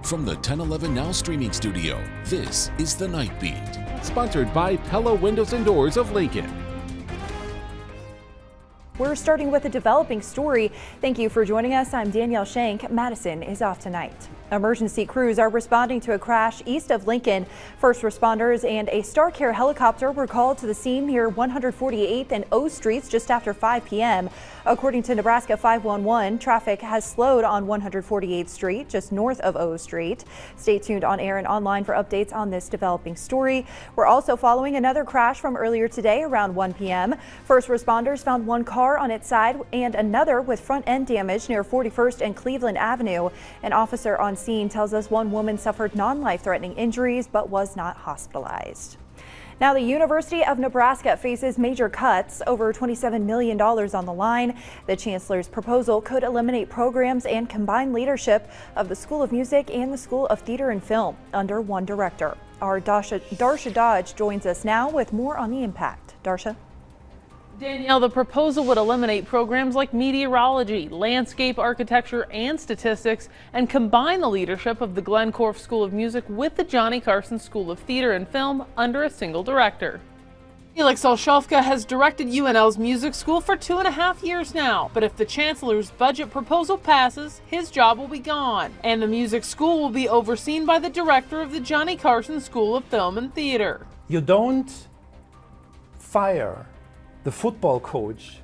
From the 1011 Now streaming studio, this is The Night Beat. Sponsored by Pella Windows and Doors of Lincoln. We're starting with a developing story. Thank you for joining us. I'm Danielle Shenk. Madison is off tonight. Emergency crews are responding to a crash east of Lincoln. First responders and a Star Care helicopter were called to the scene near 148th and O Streets just after 5 p.m. According to Nebraska 511, traffic has slowed on 148th Street, just north of O Street. Stay tuned on air and online for updates on this developing story. We're also following another crash from earlier today around 1 p.m. First responders found one car on its side and another with front end damage near 41st and Cleveland Avenue. An officer on scene tells us one woman suffered non-life-threatening injuries but was not hospitalized. Now, the University of Nebraska faces major cuts, over $27 million on the line. The chancellor's proposal could eliminate programs and combine leadership of the School of Music and the School of Theater and Film under one director. Our Darsha Dodge joins us now with more on the impact. Darsha? Danielle, the proposal would eliminate programs like meteorology, landscape architecture, and statistics, and combine the leadership of the Glencorf School of Music with the Johnny Carson School of Theater and Film under a single director. Felix Olszewska has directed UNL's music school for 2.5 years now, but if the chancellor's budget proposal passes, his job will be gone, and the music school will be overseen by the director of the Johnny Carson School of Film and Theater. You don't fire the football coach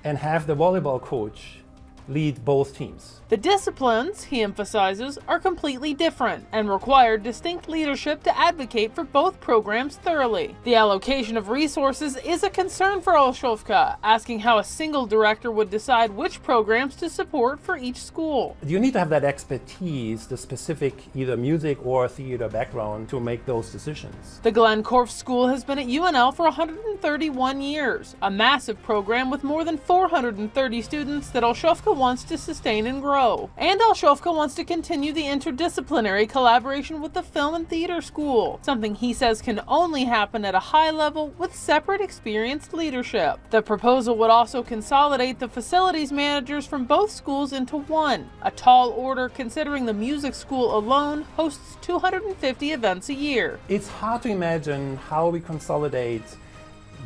and have the volleyball coach lead both teams. The disciplines, he emphasizes, are completely different and require distinct leadership to advocate for both programs thoroughly. The allocation of resources is a concern for Olszewska, asking how a single director would decide which programs to support for each school. You need to have that expertise, the specific either music or theater background to make those decisions. The Glencorf School has been at UNL for 131 years, a massive program with more than 430 students that Olszewska wants to sustain and grow. And Olszewska wants to continue the interdisciplinary collaboration with the Film and Theater School, something he says can only happen at a high level with separate experienced leadership. The proposal would also consolidate the facilities managers from both schools into one, a tall order considering the music school alone hosts 250 events a year. It's hard to imagine how we consolidate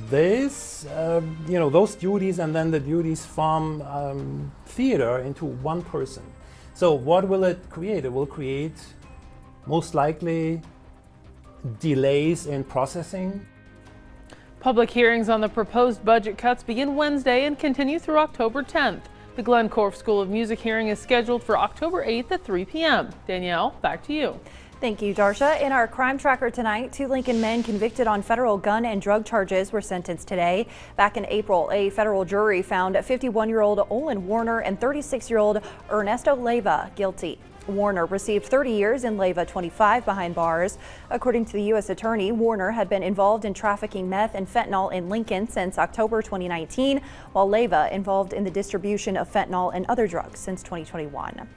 this, those duties and then the duties from theater into one person. So what will it create? It will create most likely delays in processing. Public hearings on the proposed budget cuts begin Wednesday and continue through October 10th. The Glencorf School of Music hearing is scheduled for October 8th at 3 p.m. Danielle, back to you. Thank you, Darsha. In our crime tracker tonight, 2 Lincoln men convicted on federal gun and drug charges were sentenced today. Back in April, a federal jury found 51-year-old Olin Warner and 36-year-old Ernesto Leyva guilty. Warner received 30 years and Leyva 25 behind bars. According to the U.S. Attorney, Warner had been involved in trafficking meth and fentanyl in Lincoln since October 2019, while Leyva involved in the distribution of fentanyl and other drugs since 2021.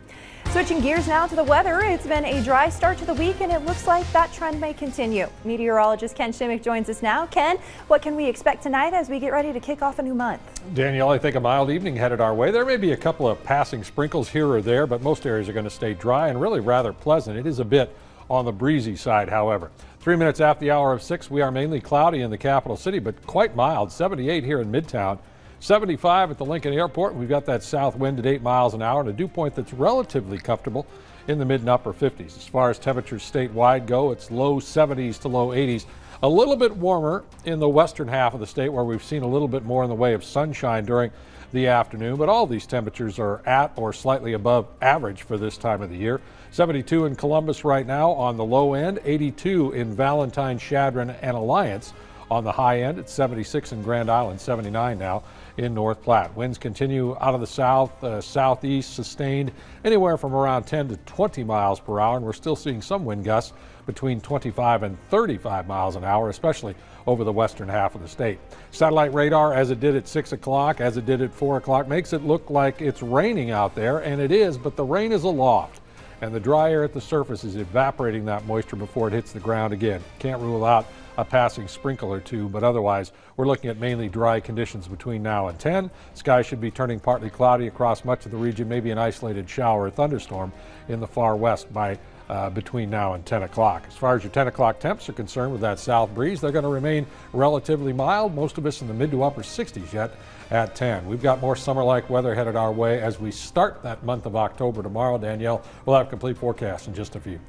Switching gears now to the weather. It's been a dry start to the week, and it looks like that trend may continue. Meteorologist Ken Shimmick joins us now. Ken, what can we expect tonight as we get ready to kick off a new month? Danielle, I think a mild evening headed our way. There may be a couple of passing sprinkles here or there, but most areas are going to stay dry and really rather pleasant. It is a bit on the breezy side, however. 3 minutes after the hour of 6, we are mainly cloudy in the capital city, but quite mild. 78 here in Midtown. 75 at the Lincoln Airport, and we've got that south wind at 8 miles an hour and a dew point that's relatively comfortable in the mid and upper 50s. As far as temperatures statewide go, it's low 70s to low 80s. A little bit warmer in the western half of the state where we've seen a little bit more in the way of sunshine during the afternoon, but all these temperatures are at or slightly above average for this time of the year. 72 in Columbus right now on the low end, 82 in Valentine, Chadron, and Alliance. On the high end, it's 76 in Grand Island, 79 now in North Platte. Winds continue out of the south, southeast, sustained anywhere from around 10 to 20 miles per hour, and we're still seeing some wind gusts between 25 and 35 miles an hour, especially over the western half of the state. Satellite radar, as it did at 6 o'clock, as it did at 4 o'clock, makes it look like it's raining out there, and it is, but the rain is aloft, and the dry air at the surface is evaporating that moisture before it hits the ground again. Can't rule out a passing sprinkle or two, but otherwise we're looking at mainly dry conditions between now and 10. Sky should be turning partly cloudy across much of the region, maybe an isolated shower or thunderstorm in the far west by between now and 10 o'clock. As far as your 10 o'clock temps are concerned, with that south breeze, they're going to remain relatively mild. Most of us in the mid to upper 60s yet at 10. We've got more summer-like weather headed our way as we start that month of October tomorrow. Danielle, we'll have complete forecast in just a few.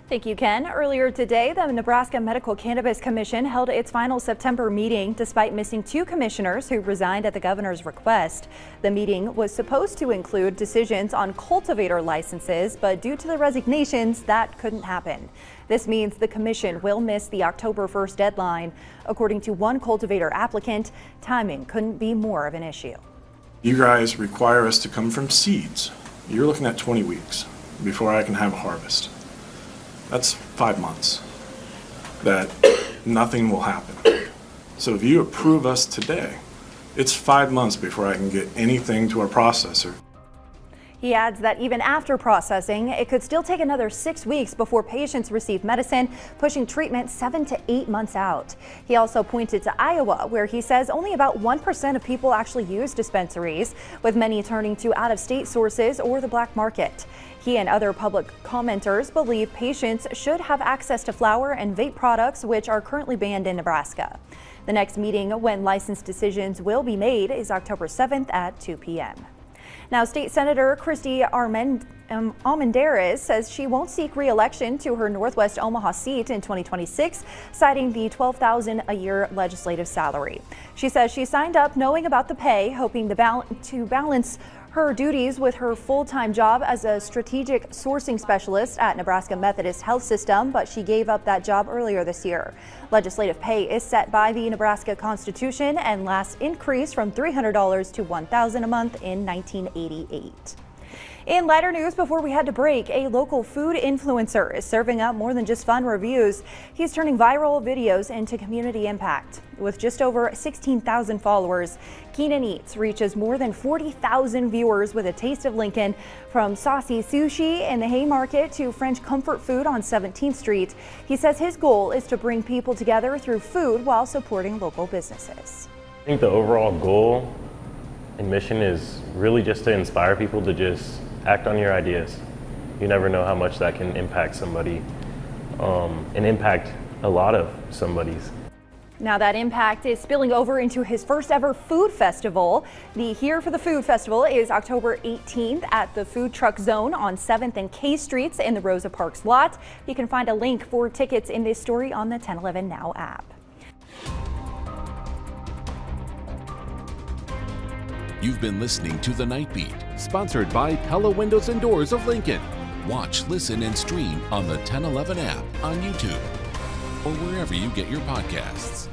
Thank you, Ken. Earlier today, the Nebraska Medical Cannabis Commission held its final September meeting despite missing 2 commissioners who resigned at the governor's request. The meeting was supposed to include decisions on cultivator licenses, but due to the resignations, that couldn't happen. This means the commission will miss the October 1st deadline. According to one cultivator applicant, timing couldn't be more of an issue. You guys require us to come from seeds. You're looking at 20 weeks before I can have a harvest. That's 5 months that nothing will happen. So if you approve us today, it's 5 months before I can get anything to our processor. He adds that even after processing, it could still take another 6 weeks before patients receive medicine, pushing treatment 7 to 8 months out. He also pointed to Iowa, where he says only about 1% of people actually use dispensaries, with many turning to out-of-state sources or the black market. He and other public commenters believe patients should have access to flower and vape products, which are currently banned in Nebraska. The next meeting when license decisions will be made is October 7th at 2 p.m. Now, State Senator Christy Armendariz says she won't seek re-election to her Northwest Omaha seat in 2026, citing the $12,000 a year legislative salary. She says she signed up knowing about the pay, hoping to balance her duties with her full-time job as a strategic sourcing specialist at Nebraska Methodist Health System, but she gave up that job earlier this year. Legislative pay is set by the Nebraska Constitution and last increased from $300 to $1,000 a month in 1988. In lighter news, before we had to break, a local food influencer is serving up more than just fun reviews. He's turning viral videos into community impact. With just over 16,000 followers, Keenan Eats reaches more than 40,000 viewers with a taste of Lincoln. From saucy sushi in the Haymarket to French comfort food on 17th Street, he says his goal is to bring people together through food while supporting local businesses. I think the overall goal and mission is really just to inspire people to just act on your ideas. You never know how much that can impact somebody and impact a lot of somebody's. Now that impact is spilling over into his first ever food festival. The Here for the Food Festival is October 18th at the Food Truck Zone on 7th and K Streets in the Rosa Parks lot. You can find a link for tickets in this story on the 1011 Now app. You've been listening to The Night Beat. Sponsored by Pella Windows and Doors of Lincoln. Watch, listen, and stream on the 1011 app on YouTube or wherever you get your podcasts.